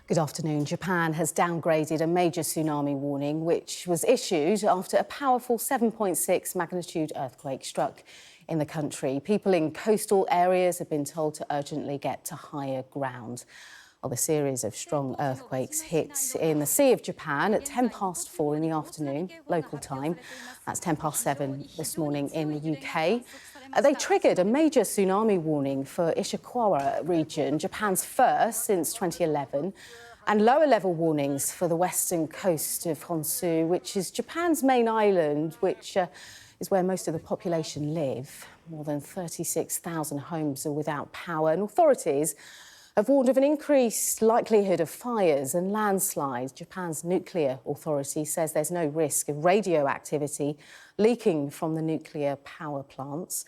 Good afternoon. Japan has downgraded a major tsunami warning, which was issued after a powerful 7.6 magnitude earthquake struck in the country. People in coastal areas have been told to urgently get to higher ground. Well, the series of strong earthquakes hit in the Sea of Japan at 4:10 in the afternoon, local time. That's 7:10 this morning in the UK. They triggered a major tsunami warning for Ishikawa region, Japan's first since 2011, and lower level warnings for the western coast of Honshu, which is Japan's main island, which is where most of the population live. More than 36,000 homes are without power, and authorities have warned of an increased likelihood of fires and landslides. Japan's nuclear authority says there's no risk of radioactivity leaking from the nuclear power plants.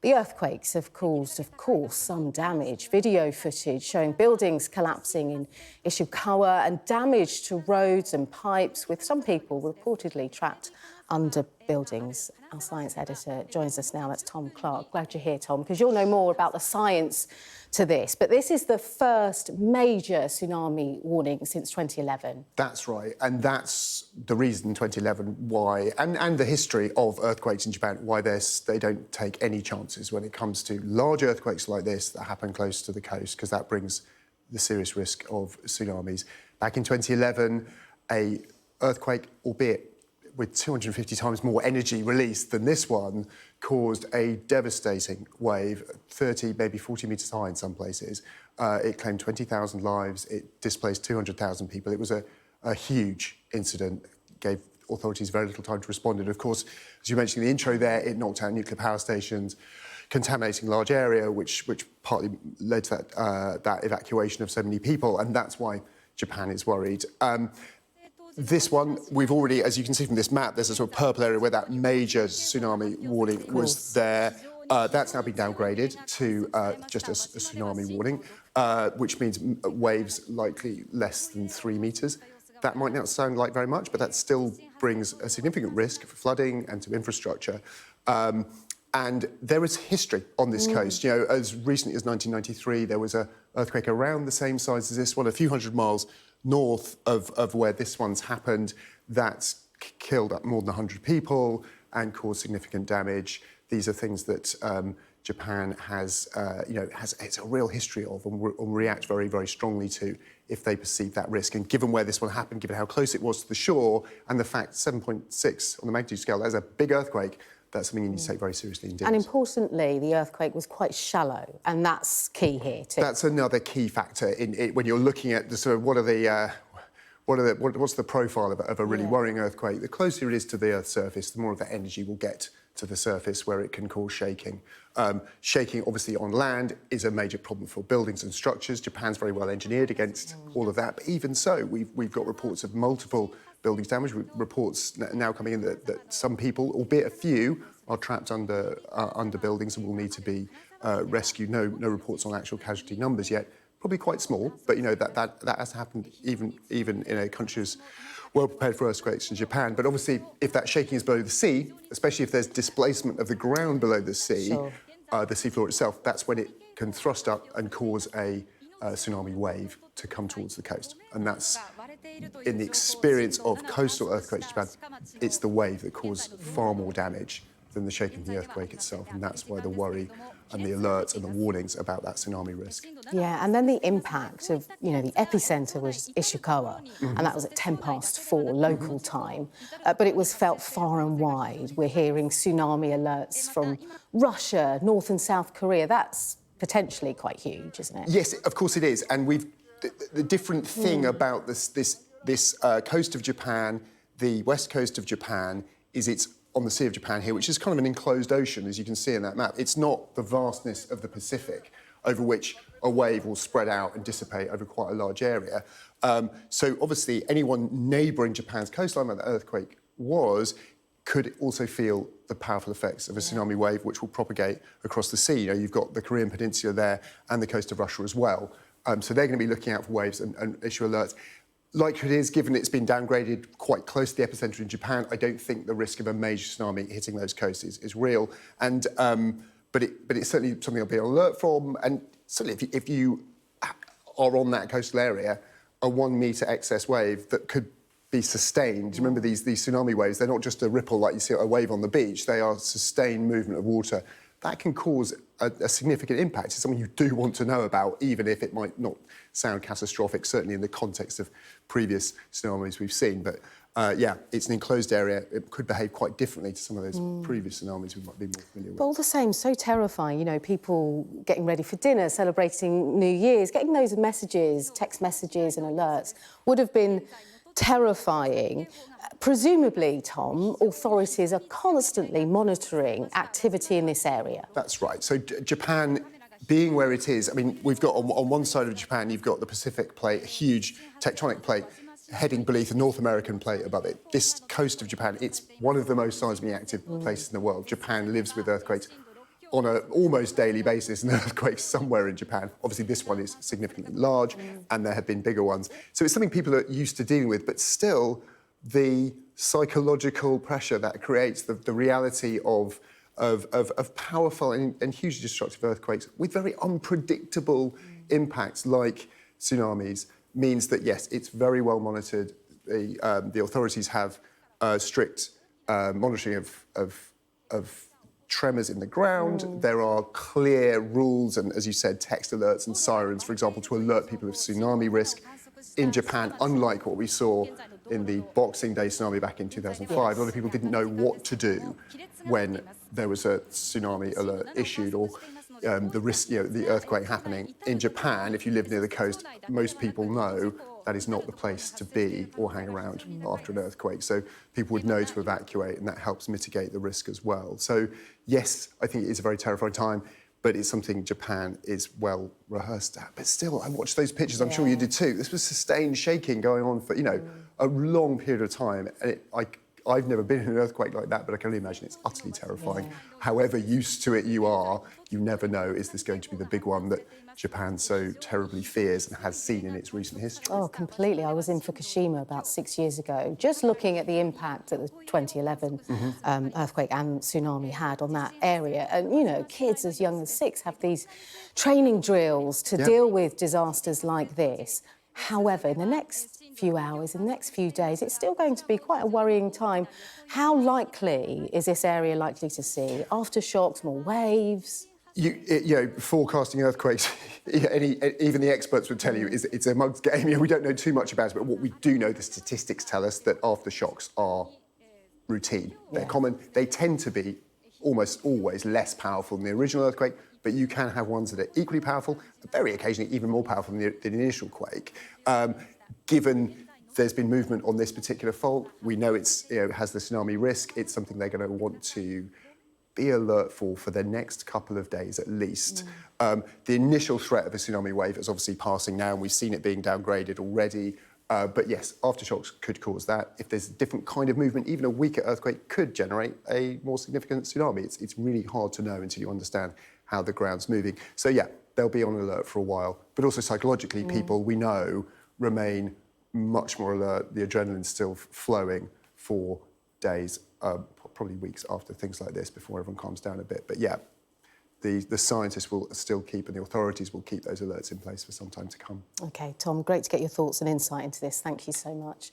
The earthquakes have caused, of course, some damage. Video footage showing buildings collapsing in Ishikawa and damage to roads and pipes, with some people reportedly trapped under buildings. Our science editor joins us now. That's Tom Clarke. Glad you're here, Tom, because you'll know more about the science to this. But this is the first major tsunami warning since 2011. That's right. And that's the reason, 2011, why, and the history of earthquakes in Japan, why they don't take any chances when it comes to large earthquakes like this that happen close to the coast, because that brings the serious risk of tsunamis. Back in 2011, a earthquake, albeit with 250 times more energy released than this one, caused a devastating wave, 30, maybe 40 metres high in some places. It claimed 20,000 lives. It displaced 200,000 people. It was a huge incident, gave authorities very little time to respond. And of course, as you mentioned in the intro there, it knocked out nuclear power stations, contaminating a large area, which partly led to that evacuation of so many people. And that's why Japan is worried. This one, we've already, as you can see from this map, there's a sort of purple area where that major tsunami warning was there. That's now been downgraded to just a tsunami warning, which means waves likely less than 3 metres. That might not sound like very much, but that still brings a significant risk for flooding and to infrastructure. And there is history on this coast. You know, as recently as 1993, there was an earthquake around the same size as this one, a few hundred miles north of where this one's happened. That's killed up more than 100 people and caused significant damage. These are things that Japan has, it's a real history of and react very, very strongly to if they perceive that risk. And given where this one happened, given how close it was to the shore, and the fact 7.6 on the magnitude scale, that's a big earthquake. That's something you need to take very seriously indeed. And importantly, the earthquake was quite shallow, and that's key here too. That's another key factor in it when you're looking at the sort of what's the profile of a really worrying earthquake. The closer it is to the Earth's surface, the more of that energy will get to the surface where it can cause shaking. Shaking, obviously, on land is a major problem for buildings and structures. Japan's very well engineered against all of that. But even so, we've got reports of multiple buildings damaged. Reports now coming in that some people, albeit a few, are trapped under buildings and will need to be rescued. No reports on actual casualty numbers yet. Probably quite small, but you know that has happened even in a country as well prepared for earthquakes in Japan. But obviously, if that shaking is below the sea, especially if there's displacement of the ground below the sea, the seafloor itself, that's when it can thrust up and cause a tsunami wave to come towards the coast. And that's, in the experience of coastal earthquakes in Japan, it's the wave that causes far more damage than the shaking of the earthquake itself. And that's why the worry and the alerts and the warnings about that tsunami risk. Yeah, and then the impact of, the epicentre was Ishikawa, and that was at 4:10 local time. But it was felt far and wide. We're hearing tsunami alerts from Russia, North and South Korea. That's potentially quite huge, isn't it? Yes, of course it is. And the different thing about this coast of Japan, the west coast of Japan, is it's on the Sea of Japan here, which is kind of an enclosed ocean, as you can see in that map. It's not the vastness of the Pacific, over which a wave will spread out and dissipate over quite a large area. So obviously, anyone neighbouring Japan's coastline where the earthquake was could also feel the powerful effects of a tsunami wave, which will propagate across the sea. You've got the Korean Peninsula there and the coast of Russia as well. So they're going to be looking out for waves and issue alerts. Like it is, given it's been downgraded quite close to the epicentre in Japan, I don't think the risk of a major tsunami hitting those coasts is real. And but it's certainly something I'll be on alert from. And certainly, if you are on that coastal area, a 1 metre excess wave that could be sustained. Remember, these tsunami waves, they're not just a ripple like you see a wave on the beach, they are sustained movement of water. That can cause a significant impact. It's something you do want to know about, even if it might not sound catastrophic, certainly in the context of previous tsunamis we've seen. But yeah, it's an enclosed area. It could behave quite differently to some of those previous tsunamis we might be more familiar with. But all the same, so terrifying, you know, people getting ready for dinner, celebrating New Year's, getting those messages, text messages and alerts would have been terrifying. Presumably, Tom, authorities are constantly monitoring activity in this area. That's right. So Japan, being where it is, I mean, we've got on one side of Japan, you've got the Pacific plate, a huge tectonic plate heading beneath the North American plate above it. This coast of Japan, it's one of the most seismically active places in the world. Japan lives with earthquakes on an almost daily basis, and earthquakes somewhere in Japan. Obviously, this one is significantly large, and there have been bigger ones. So it's something people are used to dealing with, but still, the psychological pressure that creates, the reality of powerful and hugely destructive earthquakes with very unpredictable impacts like tsunamis means that, yes, it's very well monitored. The authorities have strict monitoring of tremors in the ground. There are clear rules and, as you said, text alerts and sirens, for example, to alert people of tsunami risk. In Japan, unlike what we saw in the Boxing Day tsunami back in 2005, a lot of people didn't know what to do when there was a tsunami alert issued or the risk, the earthquake happening. In Japan, if you live near the coast, most people know that is not the place to be or hang around after an earthquake. So people would know to evacuate, and that helps mitigate the risk as well. So yes, I think it is a very terrifying time, but it's something Japan is well rehearsed at. But still, I watched those pictures, I'm sure you did too. This was sustained shaking going on for, a long period of time. And I've never been in an earthquake like that, but I can only imagine it's utterly terrifying. However used to it you are, you never know, is this going to be the big one that Japan so terribly fears and has seen in its recent history? Oh, completely. I was in Fukushima about 6 years ago, just looking at the impact that the 2011 earthquake and tsunami had on that area. And, kids as young as 6 have these training drills to deal with disasters like this. However, in the next few hours, in the next few days, it's still going to be quite a worrying time. How likely is this area likely to see aftershocks, more waves? Forecasting earthquakes, even the experts would tell you, it's a mug's game. We don't know too much about it, but what we do know, the statistics tell us that aftershocks are routine. They're common. They tend to be almost always less powerful than the original earthquake, but you can have ones that are equally powerful, very occasionally even more powerful than the initial quake. Given there's been movement on this particular fault, we know it has the tsunami risk. It's something they're going to want to be alert for the next couple of days at least. The initial threat of a tsunami wave is obviously passing now, and we've seen it being downgraded already. But yes, aftershocks could cause that. If there's a different kind of movement, even a weaker earthquake could generate a more significant tsunami. It's really hard to know until you understand how the ground's moving. So yeah, they'll be on alert for a while. But also psychologically, people we know remain much more alert. The adrenaline's still flowing for days, probably weeks after things like this before everyone calms down a bit. But yeah, the scientists will still keep, and the authorities will keep those alerts in place for some time to come. OK, Tom, great to get your thoughts and insight into this. Thank you so much.